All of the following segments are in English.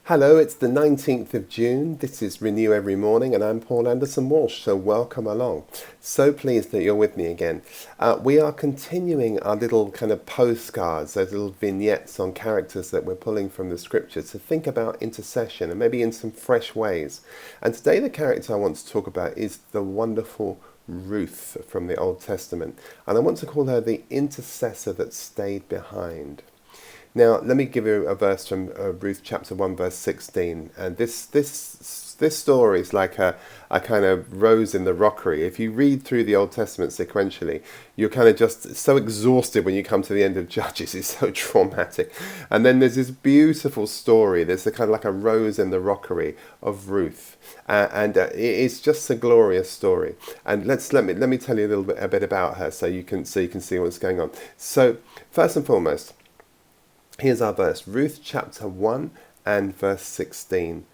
Hello, it's the 19th of June. This is Renew Every Morning, and I'm Paul Anderson-Walsh, so welcome along. So pleased that you're with me again. We are continuing our little kind of postcards, those little vignettes on characters that we're pulling from the scriptures to think about intercession and maybe in some fresh ways. And today the character I want to talk about is the wonderful Ruth from the Old Testament. And I want to call her the intercessor that stayed behind. Now, let me give you a verse from Ruth chapter 1, verse 16. And this story is like a kind of rose in the rockery. If you read through the Old Testament sequentially, you're kind of just so exhausted when you come to the end of Judges. It's so traumatic. And then there's this beautiful story. There's a kind of like a rose in the rockery of Ruth. It's just a glorious story. And let me tell you a bit about her so you can see what's going on. So, first and foremost, here's our verse, Ruth chapter 1 and verse 16.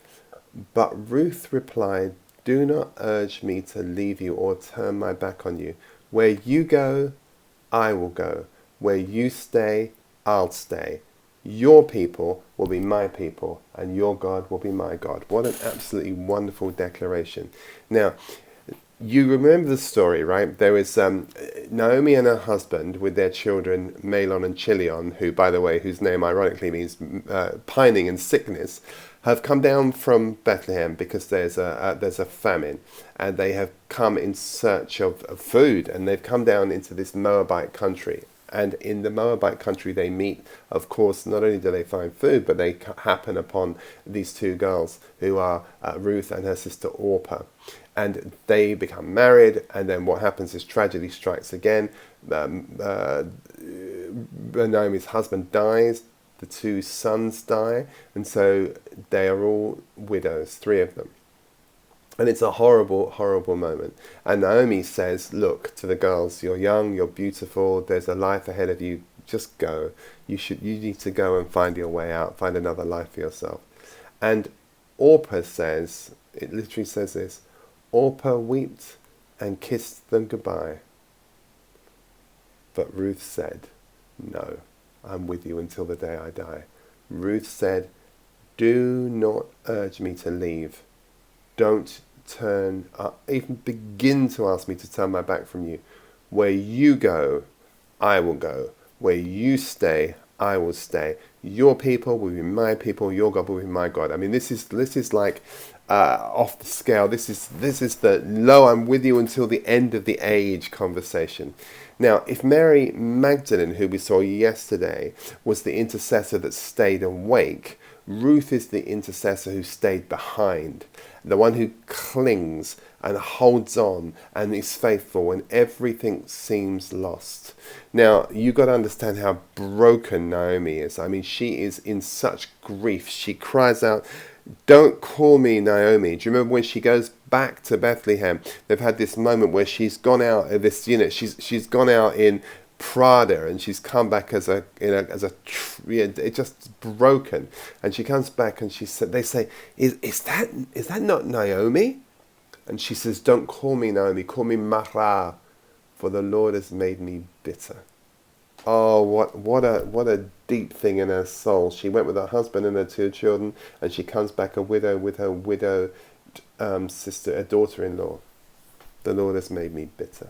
But Ruth replied, "Do not urge me to leave you or turn my back on you. Where you go, I will go. Where you stay, I'll stay. Your people will be my people, and your God will be my God." What an absolutely wonderful declaration. Now, you remember the story, right? There was Naomi and her husband with their children, Mahlon and Chilion, who, by the way, whose name ironically means pining and sickness, have come down from Bethlehem because there's a famine, and they have come in search of food, and they've come down into this Moabite country. And in the Moabite country they meet, of course, not only do they find food, but they happen upon these two girls who are Ruth and her sister Orpah. And they become married, and then what happens is tragedy strikes again. Naomi's husband dies, the two sons die, and so they are all widows, three of them. And it's a horrible, horrible moment. And Naomi says, look, to the girls, you're young, you're beautiful, there's a life ahead of you, just go. You need to go and find your way out, find another life for yourself. And Orpah says, it literally says this, Orpah wept and kissed them goodbye. But Ruth said, no, I'm with you until the day I die. Ruth said, do not urge me to leave. Don't even begin to ask me to turn my back from you. Where you go, I will go. Where you stay, I will stay. Your people will be my people. Your God will be my God. I mean, this is like off the scale. This is the lo, I'm with you until the end of the age conversation. Now, if Mary Magdalene, who we saw yesterday, was the intercessor that stayed awake, Ruth is the intercessor who stayed behind, the one who clings and holds on and is faithful when everything seems lost. Now, you've got to understand how broken Naomi is. I mean, she is in such grief. She cries out, don't call me Naomi. Do you remember when she goes back to Bethlehem? They've had this moment where she's gone out of this, she's gone out in Prada, and she's come back it's just broken, and she comes back and they say, is that not Naomi? And she says, don't call me Naomi, call me Marah, for the Lord has made me bitter. Oh, what a deep thing in her soul. She went with her husband and her two children, and she comes back a widow with her widowed sister, a daughter-in-law. The Lord has made me bitter.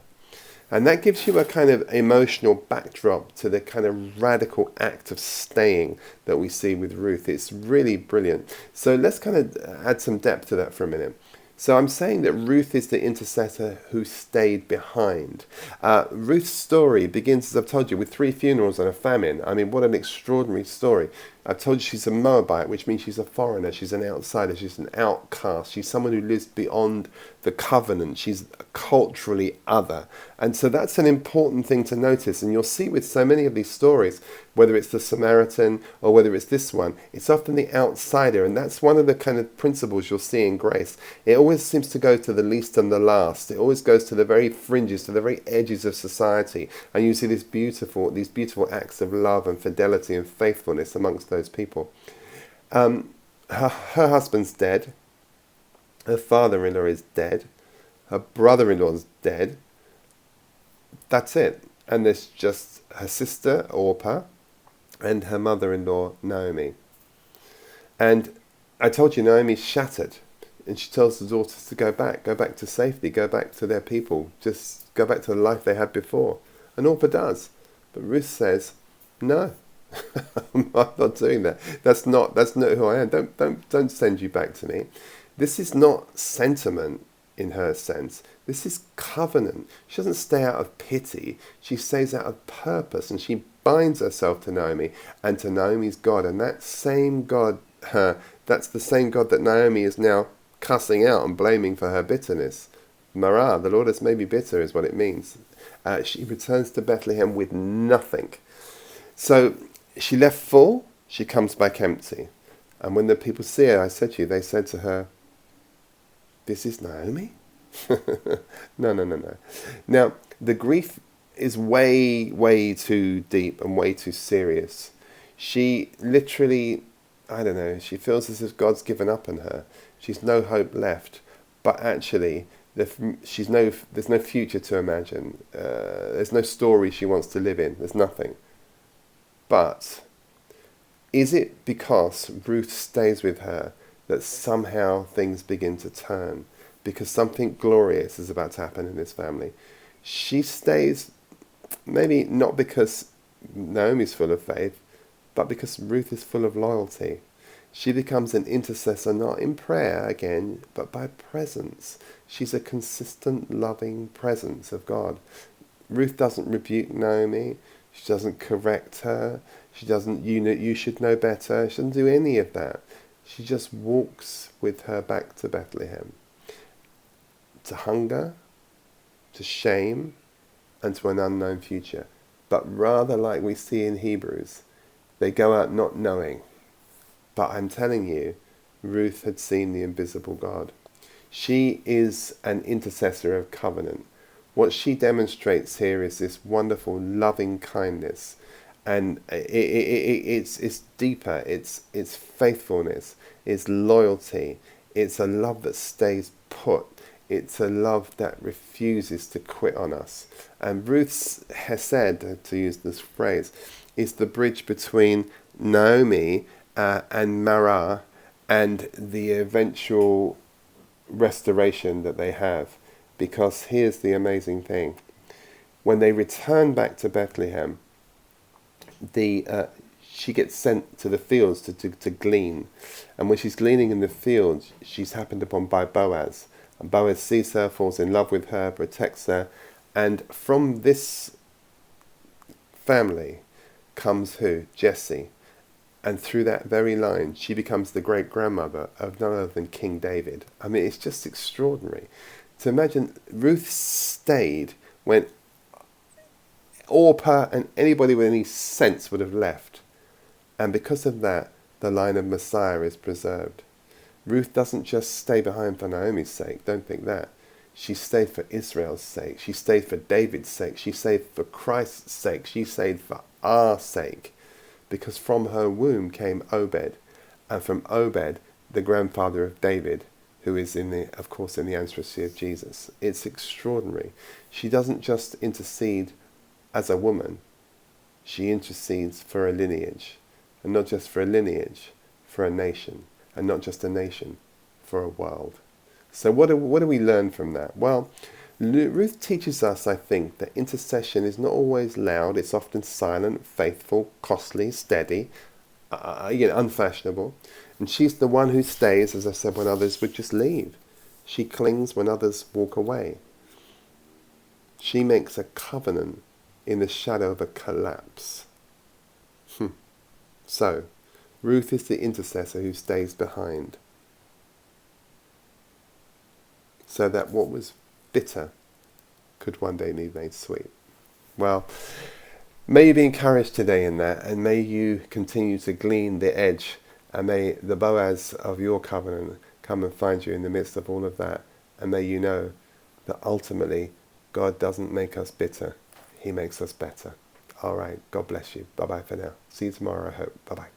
And that gives you a kind of emotional backdrop to the kind of radical act of staying that we see with Ruth. It's really brilliant. So let's kind of add some depth to that for a minute. So I'm saying that Ruth is the intercessor who stayed behind. Ruth's story begins, as I've told you, with 3 funerals and a famine. I mean, what an extraordinary story. I've told you she's a Moabite, which means she's a foreigner. She's an outsider. She's an outcast. She's someone who lives beyond the covenant. She's culturally other. And so that's an important thing to notice. And you'll see with so many of these stories, whether it's the Samaritan or whether it's this one, it's often the outsider. And that's one of the kind of principles you'll see in grace. It always seems to go to the least and the last. It always goes to the very fringes, to the very edges of society. And you see these beautiful acts of love and fidelity and faithfulness amongst those people. Her husband's dead. Her father-in-law is dead. Her brother-in-law's dead. That's it. And there's just her sister, Orpah, and her mother-in-law, Naomi. And I told you Naomi's shattered, and she tells the daughters to go back to safety, go back to their people, just go back to the life they had before. And Orpah does. But Ruth says, no, I'm not doing that. That's not who I am. Don't send you back to me. This is not sentiment in her sense. This is covenant. She doesn't stay out of pity. She stays out of purpose, and she binds herself to Naomi and to Naomi's God. And that same God, that's the same God that Naomi is now cussing out and blaming for her bitterness. Marah, the Lord has made me bitter, is what it means. She returns to Bethlehem with nothing. So she left full, she comes back empty. And when the people see her, I said to you, they said to her, this is Naomi? No. Now, the grief is way too deep and way too serious. She literally, I don't know, she feels as if God's given up on her. She's no hope left. But actually, there's no future to imagine. There's no story she wants to live in. There's nothing. But is it because Ruth stays with her that somehow things begin to turn? Because something glorious is about to happen in this family. She stays, maybe not because Naomi's full of faith, but because Ruth is full of loyalty. She becomes an intercessor, not in prayer again, but by presence. She's a consistent, loving presence of God. Ruth doesn't rebuke Naomi. She doesn't correct her. She doesn't, you should know better. She doesn't do any of that. She just walks with her back to Bethlehem. To hunger, to shame, and to an unknown future. But rather like we see in Hebrews, they go out not knowing. But I'm telling you, Ruth had seen the invisible God. She is an intercessor of covenant. What she demonstrates here is this wonderful loving kindness. And it's deeper, it's faithfulness, it's loyalty, it's a love that stays put. It's a love that refuses to quit on us. And Ruth's hesed, to use this phrase, is the bridge between Naomi and Marah and the eventual restoration that they have. Because here's the amazing thing. When they return back to Bethlehem, she gets sent to the fields to glean. And when she's gleaning in the fields, she's happened upon by Boaz. And Boaz sees her, falls in love with her, protects her. And from this family comes who? Jesse. And through that very line, she becomes the great-grandmother of none other than King David. I mean, it's just extraordinary. To imagine Ruth stayed when Orpah and anybody with any sense would have left. And because of that, the line of Messiah is preserved. Ruth doesn't just stay behind for Naomi's sake, don't think that. She stayed for Israel's sake. She stayed for David's sake. She stayed for Christ's sake. She stayed for our sake. Because from her womb came Obed. And from Obed, the grandfather of David, who is of course in the ancestry of Jesus. It's extraordinary. She doesn't just intercede as a woman. She intercedes for a lineage. And not just for a lineage, for a nation. And not just a nation, for a world. So what do we learn from that? Well, Ruth teaches us, I think, that intercession is not always loud. It's often silent, faithful, costly, steady, unfashionable. And she's the one who stays, as I said, when others would just leave. She clings when others walk away. She makes a covenant in the shadow of a collapse. So, Ruth is the intercessor who stays behind, so that what was bitter could one day be made sweet. Well, may you be encouraged today in that, and may you continue to glean the edge, and may the Boaz of your covenant come and find you in the midst of all of that, and may you know that ultimately God doesn't make us bitter, he makes us better. All right, God bless you. Bye-bye for now. See you tomorrow, I hope. Bye-bye.